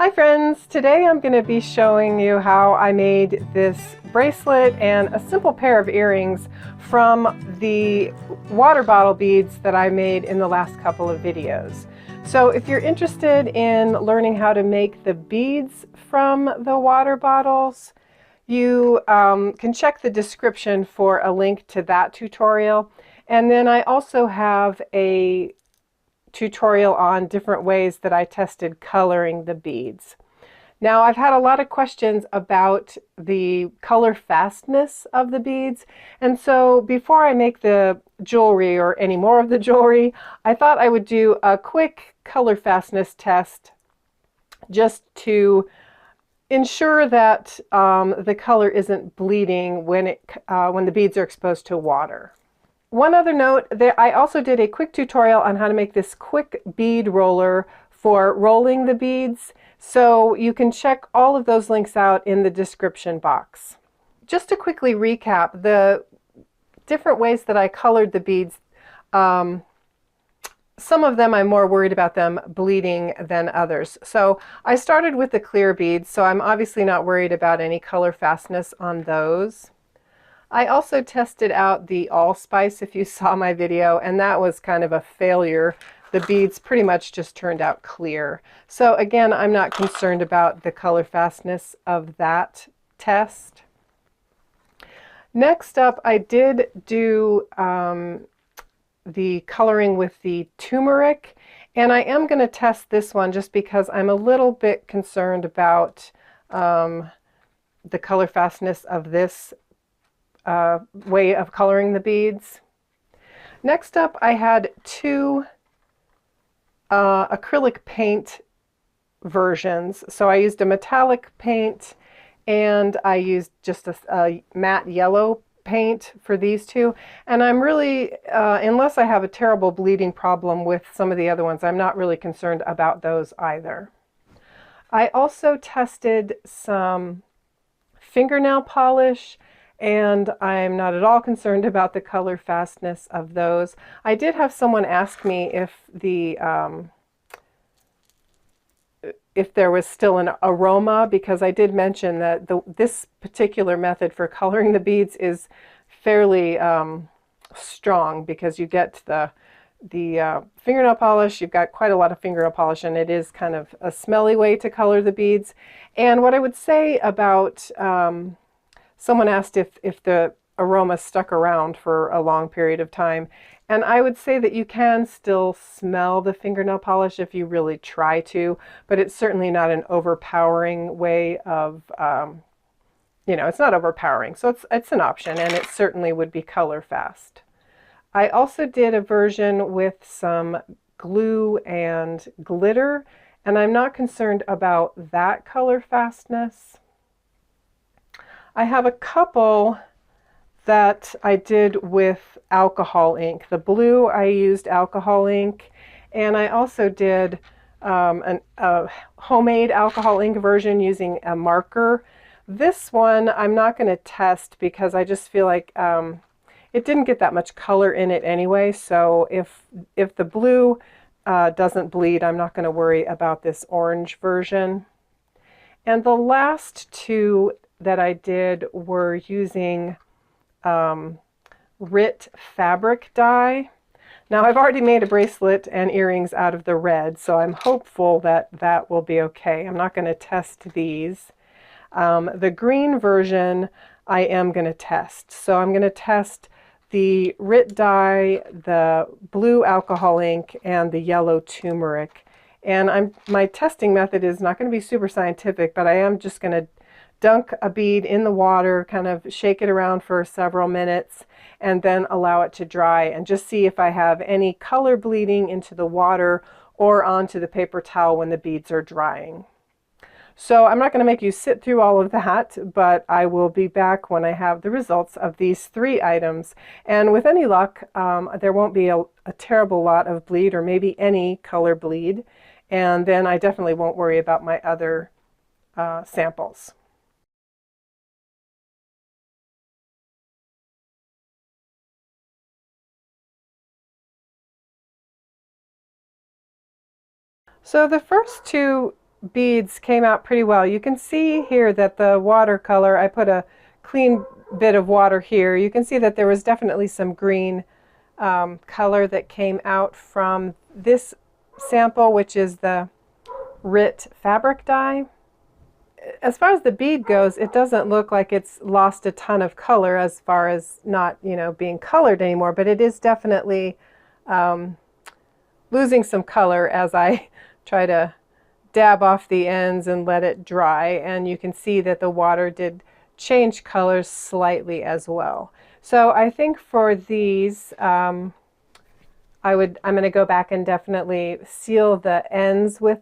Hi friends, today I'm going to be showing you how I made this bracelet and a simple pair of earrings from the water bottle beads that I made in the last couple of videos. So if you're interested in learning how to make the beads from the water bottles, you can check the description for a link to that tutorial. And then I also have a tutorial on different ways that I tested coloring the beads. Now, I've had a lot of questions about the color fastness of the beads, and so before I make the jewelry or any more of the jewelry, I thought I would do a quick color fastness test just to ensure that the color isn't bleeding when the beads are exposed to water. One other note, I also did a quick tutorial on how to make this quick bead roller for rolling the beads, so you can check all of those links out in the description box. Just to quickly recap the different ways that I colored the beads, some of them I'm more worried about them bleeding than others. So I started with the clear beads, so I'm obviously not worried about any color fastness on those. I also tested out the allspice, if you saw my video, and that was kind of a failure. The beads pretty much just turned out clear. So again, I'm not concerned about the color fastness of that test. Next up, I did do the coloring with the turmeric, and I am going to test this one just because I'm a little bit concerned about the color fastness of this way of coloring the beads. Next up, I had two acrylic paint versions. So I used a metallic paint and I used just a matte yellow paint for these two. And I'm really, unless I have a terrible bleeding problem with some of the other ones, I'm not really concerned about those either. I also tested some fingernail polish, and I'm not at all concerned about the color fastness of those. I did have someone ask me if there was still an aroma, because I did mention that this particular method for coloring the beads is fairly strong, because you get the fingernail polish, you've got quite a lot of fingernail polish, and it is kind of a smelly way to color the beads. And what I would say about someone asked if the aroma stuck around for a long period of time, and I would say that you can still smell the fingernail polish if you really try to, but it's certainly not an overpowering way of, it's not overpowering, so it's an option, and it certainly would be color fast. I also did a version with some glue and glitter, and I'm not concerned about that color fastness. I have a couple that I did with alcohol ink. The blue, I used alcohol ink, and I also did a homemade alcohol ink version using a marker. This one I'm not going to test because I just feel like it didn't get that much color in it anyway, so if the blue doesn't bleed, I'm not going to worry about this orange version. And the last two that I did were using RIT fabric dye. Now, I've already made a bracelet and earrings out of the red, so I'm hopeful that that will be okay. I'm not going to test these. The green version I am going to test. So I'm going to test the RIT dye, the blue alcohol ink, and the yellow turmeric. And my testing method is not going to be super scientific, but I am just going to dunk a bead in the water, kind of shake it around for several minutes, and then allow it to dry and just see if I have any color bleeding into the water or onto the paper towel when the beads are drying. So I'm not going to make you sit through all of that, but I will be back when I have the results of these three items. And with any luck, there won't be a terrible lot of bleed, or maybe any color bleed. And then I definitely won't worry about my other samples. So the first two beads came out pretty well. You can see here that the watercolor, I put a clean bit of water here. You can see that there was definitely some green color that came out from this sample, which is the RIT fabric dye. As far as the bead goes, it doesn't look like it's lost a ton of color as far as not, being colored anymore, but it is definitely losing some color as I try to dab off the ends and let it dry. And you can see that the water did change colors slightly as well. So I think for these, I'm going to go back and definitely seal the ends with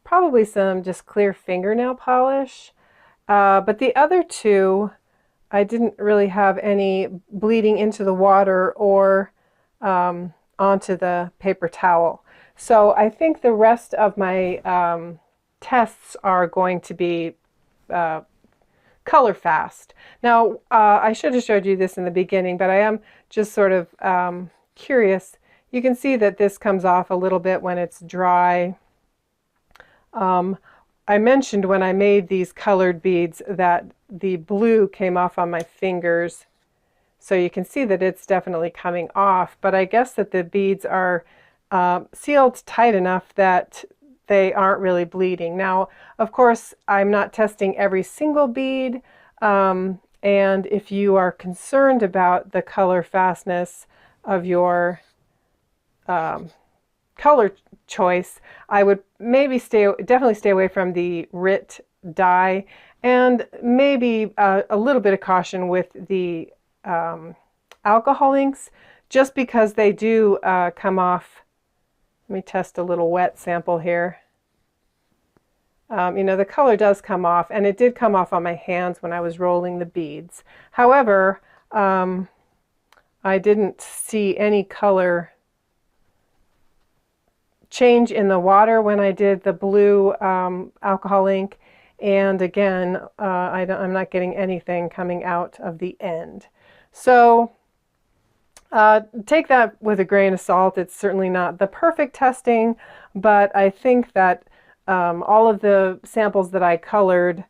probably some just clear fingernail polish. But the other two, I didn't really have any bleeding into the water or onto the paper towel. So I think the rest of my tests are going to be color fast. Now, I should have showed you this in the beginning, but I am just sort of curious. You can see that this comes off a little bit when it's dry. I mentioned when I made these colored beads that the blue came off on my fingers. So you can see that it's definitely coming off, but I guess that the beads are sealed tight enough that they aren't really bleeding. Now, of course, I'm not testing every single bead, and if you are concerned about the color fastness of your color choice, I would maybe definitely stay away from the RIT dye, and maybe a little bit of caution with the alcohol inks, just because they do come off. Let me test a little wet sample here. The color does come off, and it did come off on my hands when I was rolling the beads. However, I didn't see any color change in the water when I did the blue alcohol ink, and again, I'm not getting anything coming out of the end. So take that with a grain of salt. It's certainly not the perfect testing, but I think that all of the samples that I colored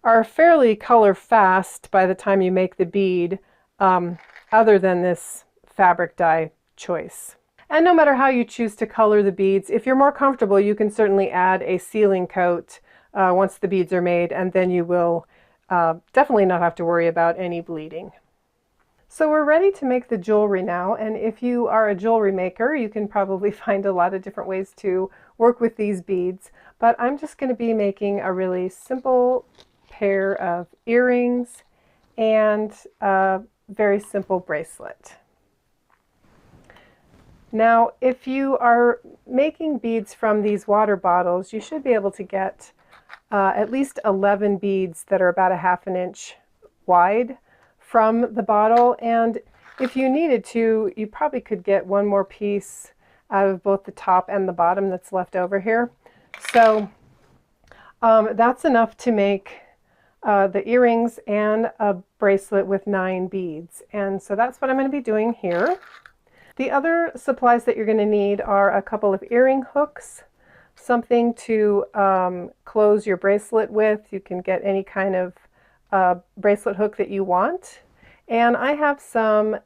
are fairly color fast by the time you make the bead, other than this fabric dye choice. And no matter how you choose to color the beads, if you're more comfortable, you can certainly add a sealing coat once the beads are made, and then you will definitely not have to worry about any bleeding. So we're ready to make the jewelry now, and if you are a jewelry maker, you can probably find a lot of different ways to work with these beads, but I'm just going to be making a really simple pair of earrings and a very simple bracelet. Now, if you are making beads from these water bottles, you should be able to get at least 11 beads that are about a ½ inch wide from the bottle, and if you needed to, you probably could get one more piece out of both the top and the bottom that's left over here. So that's enough to make the earrings and a bracelet with 9 beads, and so that's what I'm going to be doing here. The other supplies that you're going to need are a couple of earring hooks, something to close your bracelet with. You can get any kind of bracelet hook that you want. And I have some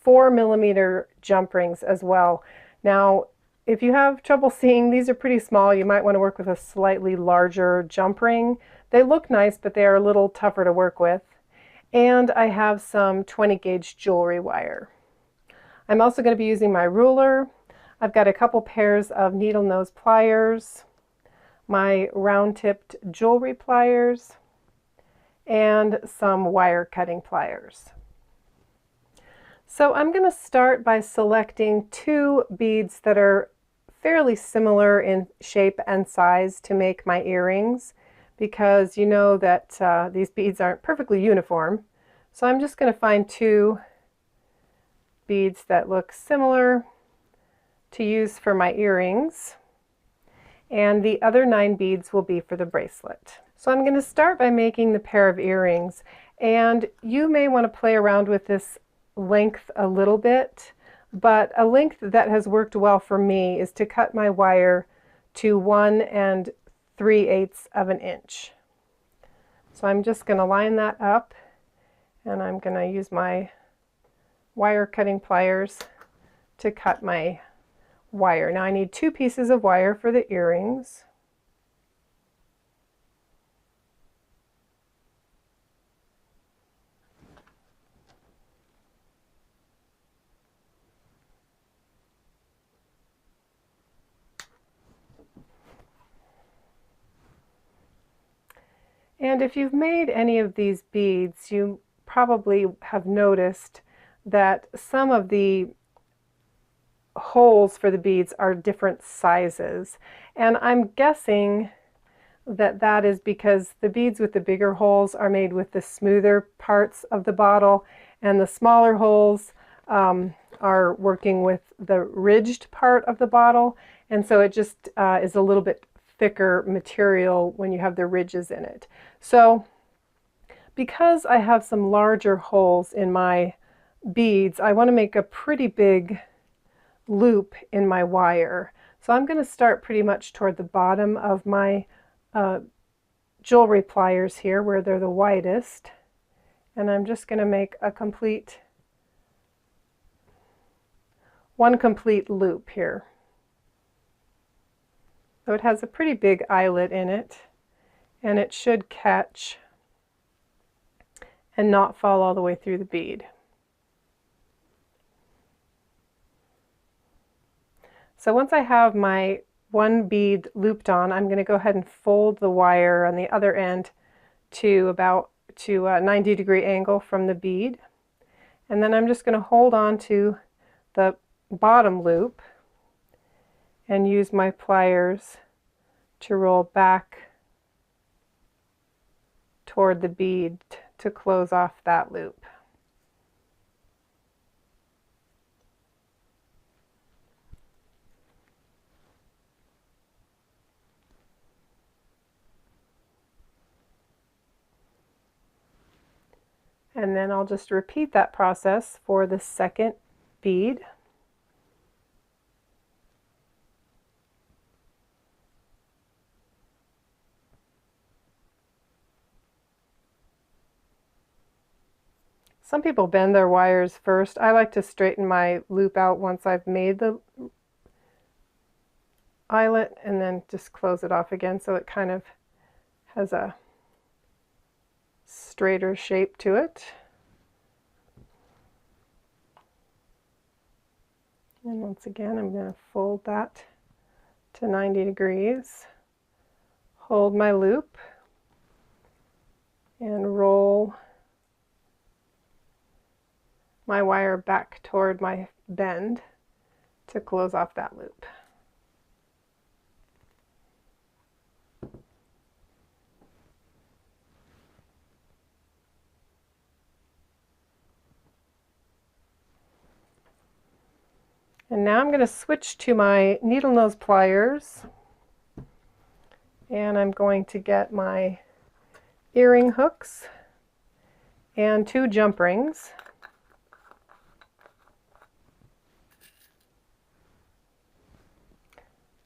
4mm jump rings as well. Now, if you have trouble seeing, these are pretty small. You might want to work with a slightly larger jump ring. They look nice, but they are a little tougher to work with. And I have some 20 gauge jewelry wire. I'm also going to be using my ruler. I've got a couple pairs of needle nose pliers, my round tipped jewelry pliers, and some wire cutting pliers. So I'm going to start by selecting 2 beads that are fairly similar in shape and size to make my earrings, because you know that these beads aren't perfectly uniform. So I'm just going to find 2 beads that look similar to use for my earrings, and the other 9 beads will be for the bracelet. So I'm going to start by making the pair of earrings, and you may want to play around with this length a little bit, but a length that has worked well for me is to cut my wire to 1 3/8 of an inch. So I'm just going to line that up, and I'm going to use my wire cutting pliers to cut my wire. Now I need 2 pieces of wire for the earrings. And if you've made any of these beads, you probably have noticed that some of the holes for the beads are different sizes. And I'm guessing that that is because the beads with the bigger holes are made with the smoother parts of the bottle, and the smaller holes are working with the ridged part of the bottle. And so it just is a little bit thicker material when you have the ridges in it. So because I have some larger holes in my beads, I want to make a pretty big loop in my wire. So I'm going to start pretty much toward the bottom of my jewelry pliers here, where they're the widest, and I'm just going to make a one complete loop here. So it has a pretty big eyelet in it, and it should catch and not fall all the way through the bead. So once I have my one bead looped on, I'm going to go ahead and fold the wire on the other end to a 90-degree angle from the bead. And then I'm just going to hold on to the bottom loop and use my pliers to roll back toward the bead to close off that loop. And then I'll just repeat that process for the second bead. Some people bend their wires first. I like to straighten my loop out once I've made the eyelet, and then just close it off again so it kind of has a straighter shape to it. And once again, I'm going to fold that to 90 degrees, hold my loop, and roll my wire back toward my bend to close off that loop. And now I'm going to switch to my needle nose pliers, and I'm going to get my earring hooks and 2 jump rings.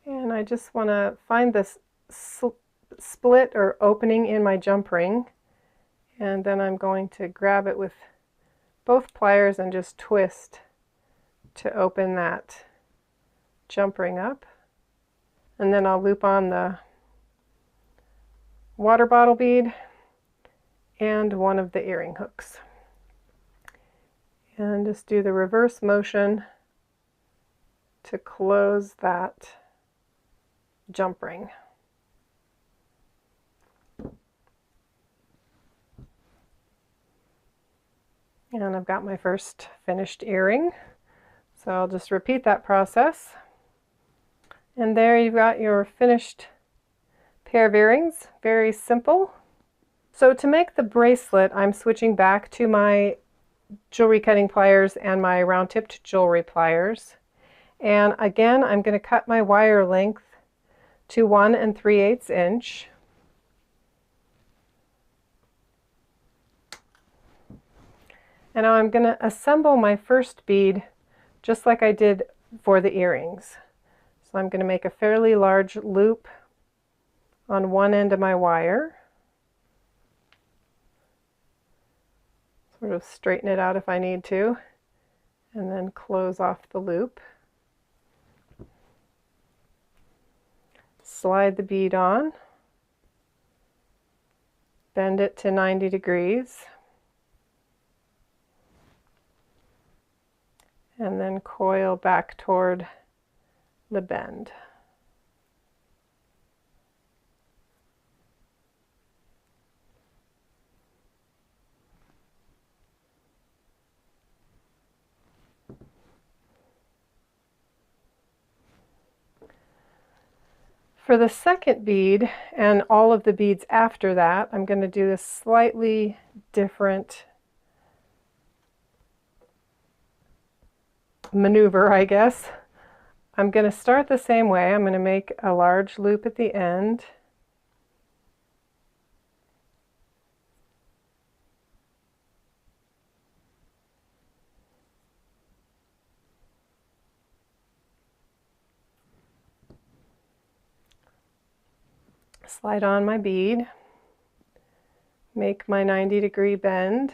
And I just want to find this split or opening in my jump ring, and then I'm going to grab it with both pliers and just twist to open that jump ring up. And then I'll loop on the water bottle bead and one of the earring hooks. And just do the reverse motion to close that jump ring. And I've got my first finished earring. So I'll just repeat that process. And there you've got your finished pair of earrings. Very simple. So to make the bracelet, I'm switching back to my jewelry cutting pliers and my round tipped jewelry pliers. And again, I'm going to cut my wire length to 1 3/8 inch. And now I'm going to assemble my first bead just like I did for the earrings. So So I'm going to make a fairly large loop on one end of my wire. Sort of straighten it out if I need to, and then close off the loop. Slide the bead on, bend it to 90 degrees, and then coil back toward the bend. For the second bead and all of the beads after that, I'm going to do a slightly different maneuver, I guess. I'm going to start the same way. I'm going to make a large loop at the end. Slide on my bead, make my 90-degree bend,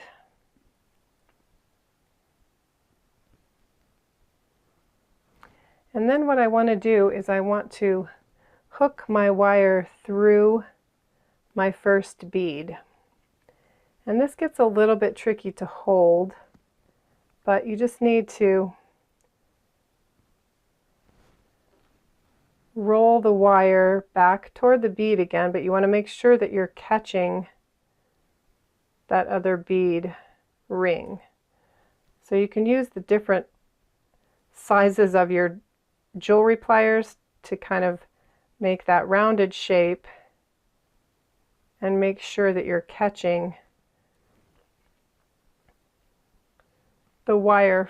and then what I want to do is I want to hook my wire through my first bead. And this gets a little bit tricky to hold, but you just need to roll the wire back toward the bead again, but you want to make sure that you're catching that other bead ring. So you can use the different sizes of your jewelry pliers to kind of make that rounded shape and make sure that you're catching the wire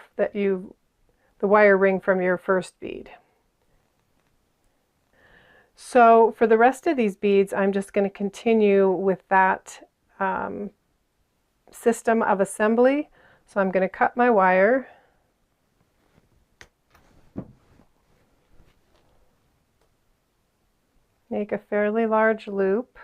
ring from your first bead. So for the rest of these beads, I'm just going to continue with that system of assembly. So I'm going to cut my wire, make a fairly large loop,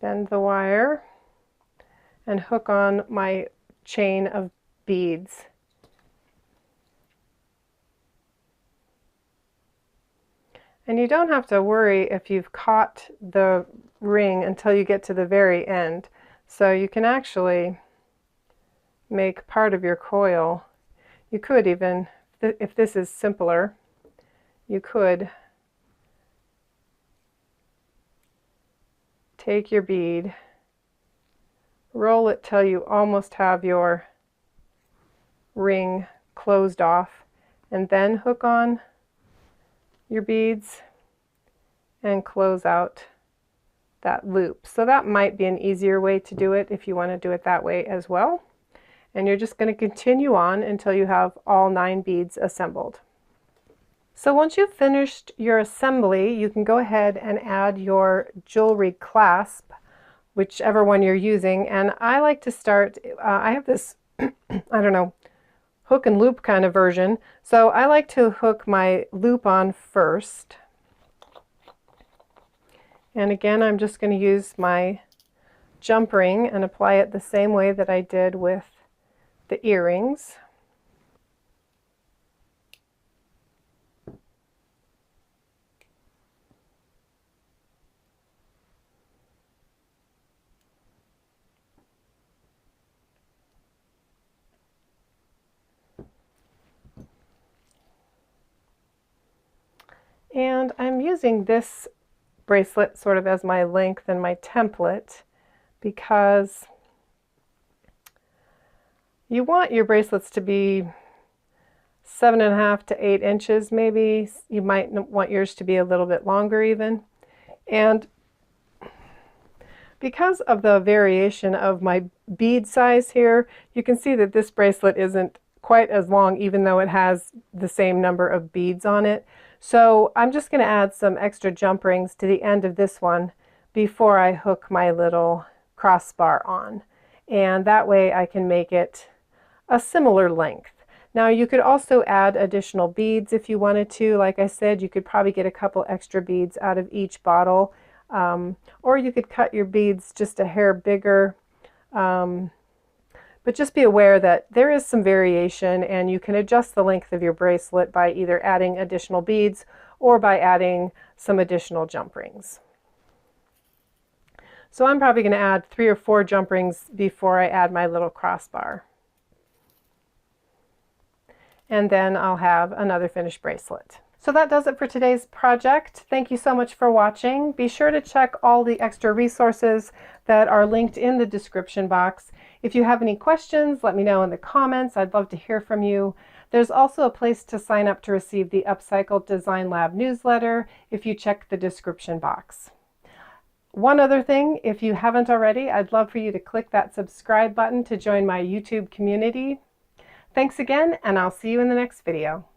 bend the wire, and hook on my chain of beads. And you don't have to worry if you've caught the ring until you get to the very end. So you can actually make part of your coil. You could even, if this is simpler, you could take your bead, roll it till you almost have your ring closed off, and then hook on your beads and close out that loop. So that might be an easier way to do it if you want to do it that way as well. And you're just going to continue on until you have all 9 beads assembled. So once you've finished your assembly, you can go ahead and add your jewelry clasp, whichever one you're using. And I like to start, I have this, I don't know, hook and loop kind of version. So I like to hook my loop on first. And again, I'm just going to use my jump ring and apply it the same way that I did with the earrings. And I'm using this bracelet sort of as my length and my template because you want your bracelets to be 7.5 to 8 inches maybe. You might want yours to be a little bit longer even. And because of the variation of my bead size here, you can see that this bracelet isn't quite as long even though it has the same number of beads on it. So I'm just going to add some extra jump rings to the end of this one before I hook my little crossbar on. And that way I can make it a similar length. Now you could also add additional beads if you wanted to. Like I said, you could probably get a couple extra beads out of each bottle. Or you could cut your beads just a hair bigger. But just be aware that there is some variation, and you can adjust the length of your bracelet by either adding additional beads or by adding some additional jump rings. So I'm probably going to add 3 or 4 jump rings before I add my little crossbar. And then I'll have another finished bracelet. So that does it for today's project. Thank you so much for watching. Be sure to check all the extra resources that are linked in the description box. If you have any questions, let me know in the comments. I'd love to hear from you. There's also a place to sign up to receive the Upcycled Design Lab newsletter if you check the description box. One other thing, if you haven't already, I'd love for you to click that subscribe button to join my YouTube community. Thanks again, and I'll see you in the next video.